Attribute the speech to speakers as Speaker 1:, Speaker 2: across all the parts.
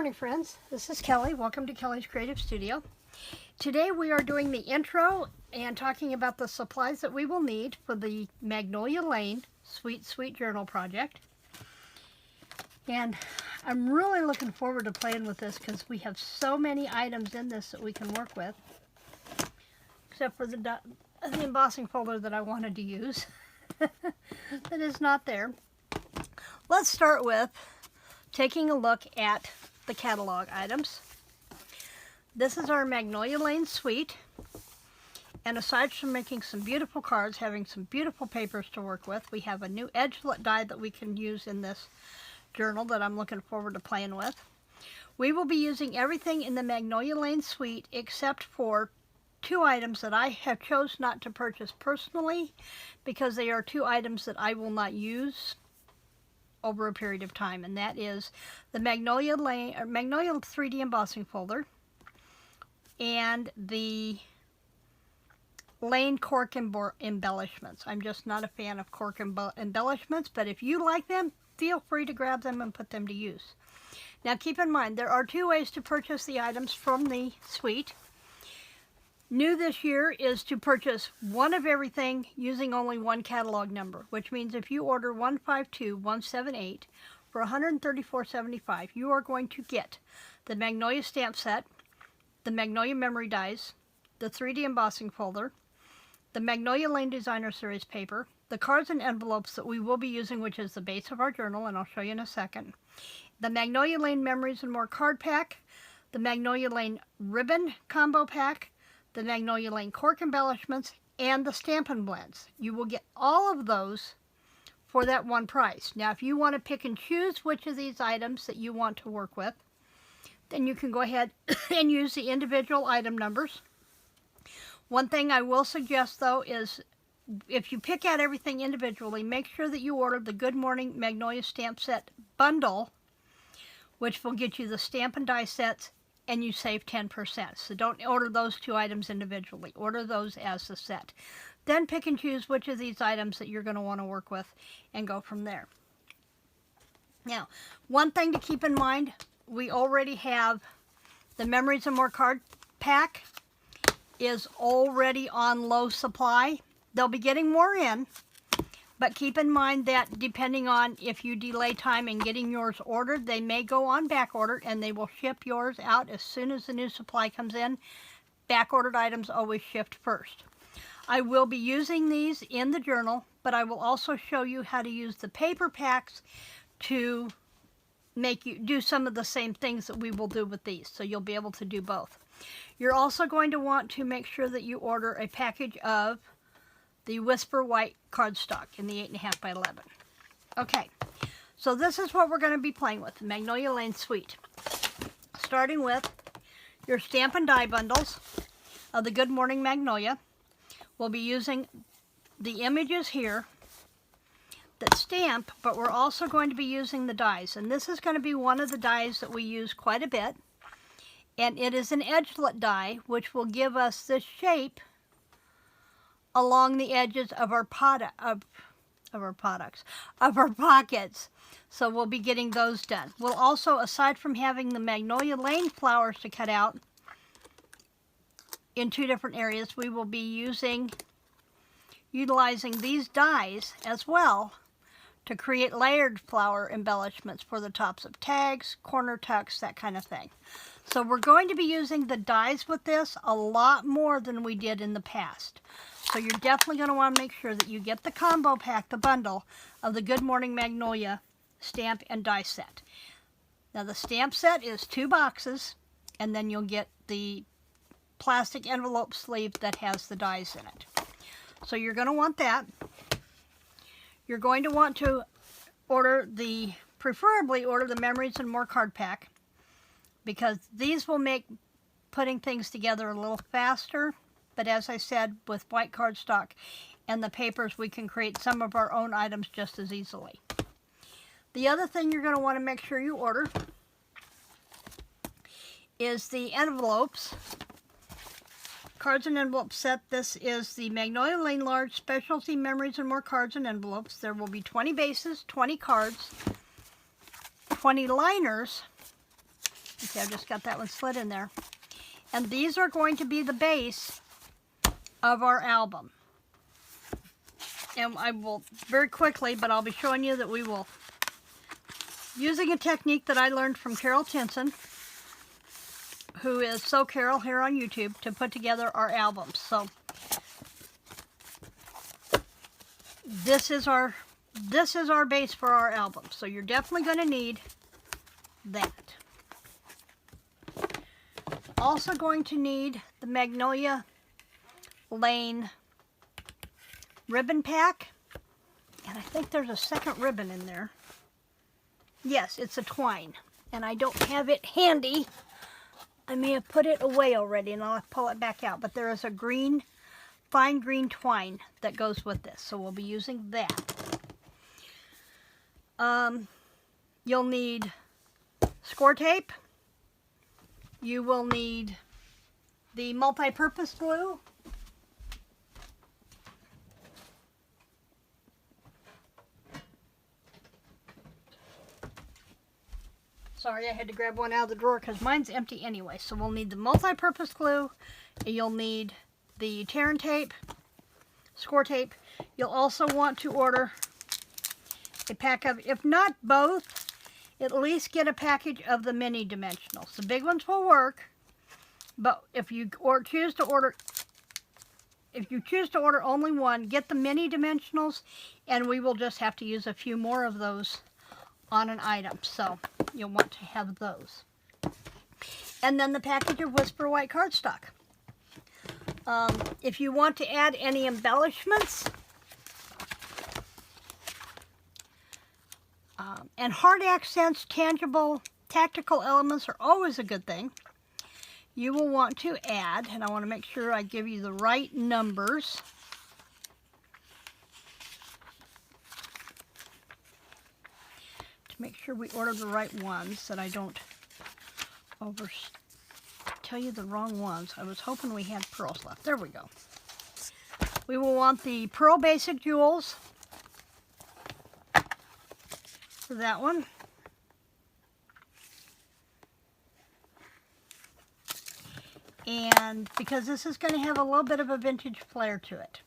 Speaker 1: morning, friends. This is Kelly. Welcome to Kelly's Creative Studio. Today we are doing the intro and talking about the supplies that we will need for the Magnolia Lane Sweet Sweet Journal project. And I'm really looking forward to playing with this because we have so many items in this that we can work with. Except for the embossing folder that I wanted to use. That is not there. Let's start with taking a look at the catalog items. This is our Magnolia Lane Suite, and aside from making some beautiful cards, having some beautiful papers to work with, we have a new edgelet die that we can use in this journal that I'm looking forward to playing with. We will be using everything in the Magnolia Lane Suite except for two items that I have chose not to purchase personally because they are two items that I will not use over a period of time, and that is the Magnolia 3D embossing folder and the Lane cork embellishments. I'm just not a fan of cork embellishments, but if you like them, feel free to grab them and put them to use. Now keep in mind, there are two ways to purchase the items from the suite. New this year is to purchase one of everything using only one catalog number, which means if you order 152178 for $134.75, you are going to get the Magnolia stamp set, the Magnolia memory dies, the 3D embossing folder, the Magnolia Lane Designer Series paper, the cards and envelopes that we will be using, which is the base of our journal, and I'll show you in a second, the Magnolia Lane Memories and More card pack, the Magnolia Lane ribbon combo pack, the Magnolia Lane cork embellishments, and the Stampin' Blends. You will get all of those for that one price. Now, if you want to pick and choose which of these items that you want to work with, then you can go ahead and use the individual item numbers. One thing I will suggest, though, is if you pick out everything individually, make sure that you order the Good Morning Magnolia Stamp Set bundle, which will get you the stamp and die sets, and you save 10%. So don't order those two items individually. Order those as a set. Then pick and choose which of these items that you're going to want to work with and go from there. Now, one thing to keep in mind, we already have the Memories and More card pack is already on low supply. They'll be getting more in, but keep in mind that depending on if you delay time in getting yours ordered, they may go on back order and they will ship yours out as soon as the new supply comes in. Back ordered items always shipped first. I will be using these in the journal, but I will also show you how to use the paper packs to make you do some of the same things that we will do with these, so you'll be able to do both. You're also going to want to make sure that you order a package of the Whisper White cardstock in the 8.5 by 11. Okay, so this is what we're going to be playing with, the Magnolia Lane Suite. Starting with your stamp and die bundles of the Good Morning Magnolia. We'll be using the images here that stamp, but we're also going to be using the dies. And this is going to be one of the dies that we use quite a bit. And it is an edgelet die, which will give us this shape along the edges of our pockets. So we'll be getting those done. We'll also, aside from having the Magnolia Lane flowers to cut out in two different areas, we will be utilizing these dies as well to create layered flower embellishments for the tops of tags, corner tucks, that kind of thing. So we're going to be using the dies with this a lot more than we did in the past. So you're definitely going to want to make sure that you get the combo pack, the bundle of the Good Morning Magnolia stamp and die set. Now the stamp set is 2 boxes, and then you'll get the plastic envelope sleeve that has the dies in it. So you're going to want that. You're going to want to preferably order the Memories and More card pack, because these will make putting things together a little faster. But as I said, with white cardstock and the papers, we can create some of our own items just as easily. The other thing you're going to want to make sure you order is the envelopes. Cards and envelope set. This is the Magnolia Lane Large Specialty Memories and More cards and envelopes. There will be 20 bases, 20 cards, 20 liners, See, I just got that one slid in there. And these are going to be the base of our album. And I will very quickly, but I'll be showing you that we will, using a technique that I learned from Carol Tinson, who is So Carol here on YouTube, to put together our albums. So this is our base for our album. So you're definitely going to need that. Also going to need the Magnolia Lane ribbon pack, and I think there's a second ribbon in there. Yes, it's a twine, and I don't have it handy. I may have put it away already, and I'll have to pull it back out, but there is a green, fine green twine that goes with this, so we'll be using that. You'll need score tape. You will need the multi-purpose glue. Sorry, I had to grab one out of the drawer because mine's empty anyway. So we'll need the multi-purpose glue. You'll need the tear and tape, score tape. You'll also want to order a pack of, if not both, at least get a package of the mini dimensionals. The big ones will work, but if you choose to order only one, get the mini dimensionals, and we will just have to use a few more of those on an item. So you'll want to have those. And then the package of Whisper White cardstock. If you want to add any embellishments, and hard accents, tangible, tactical elements are always a good thing. You will want to add, and I want to make sure I give you the right numbers. To make sure we order the right ones, that I don't tell you the wrong ones. I was hoping we had pearls left. There we go. We will want the Pearl Basic Jewels for that one. And because this is going to have a little bit of a vintage flair to it.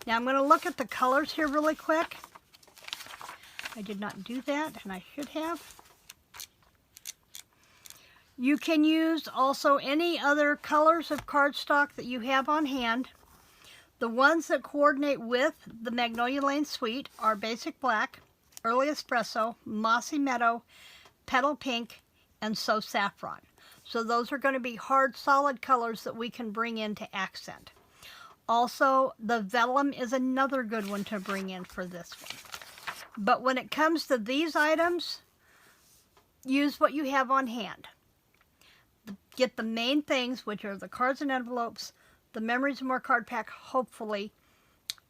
Speaker 1: Now I'm going to look at the colors here really quick. I did not do that, and I should have. You can use also any other colors of cardstock that you have on hand. The ones that coordinate with the Magnolia Lane Suite are Basic Black, Early Espresso, Mossy Meadow, Petal Pink, and So Saffron. So those are going to be hard, solid colors that we can bring in to accent. Also, the Vellum is another good one to bring in for this one. But when it comes to these items, use what you have on hand. Get the main things, which are the cards and envelopes, the Memories of More card pack, hopefully,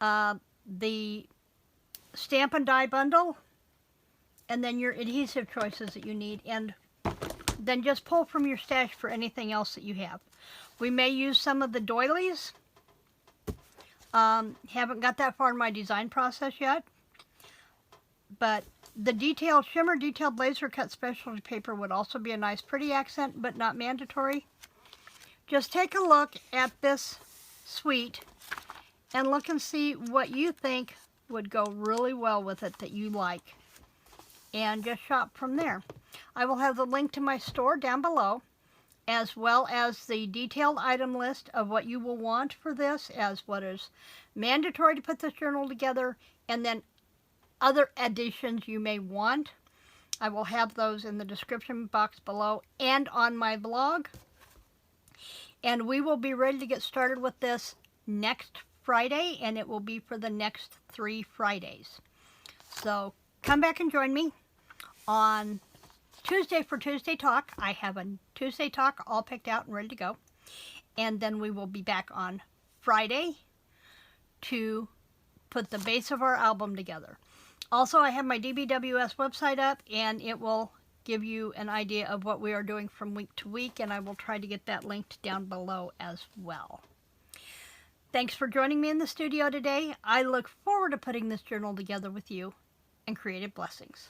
Speaker 1: the stamp and die bundle, and then your adhesive choices that you need, and then just pull from your stash for anything else that you have. We may use some of the doilies. Haven't got that far in my design process yet, but the shimmer detailed laser cut specialty paper would also be a nice pretty accent, but not mandatory. Just take a look at this suite and look and see what you think would go really well with it that you like, and just shop from there. I will have the link to my store down below, as well as the detailed item list of what you will want for this, as what is mandatory to put this journal together, and then other additions you may want. I will have those in the description box below and on my blog. And we will be ready to get started with this next Friday, and it will be for the next 3 Fridays. So come back and join me on Tuesday for Tuesday Talk. I have a Tuesday Talk all picked out and ready to go. And then we will be back on Friday to put the base of our album together. Also, I have my DBWS website up, and it will give you an idea of what we are doing from week to week, and I will try to get that linked down below as well. Thanks for joining me in the studio today. I look forward to putting this journal together with you, and creative blessings.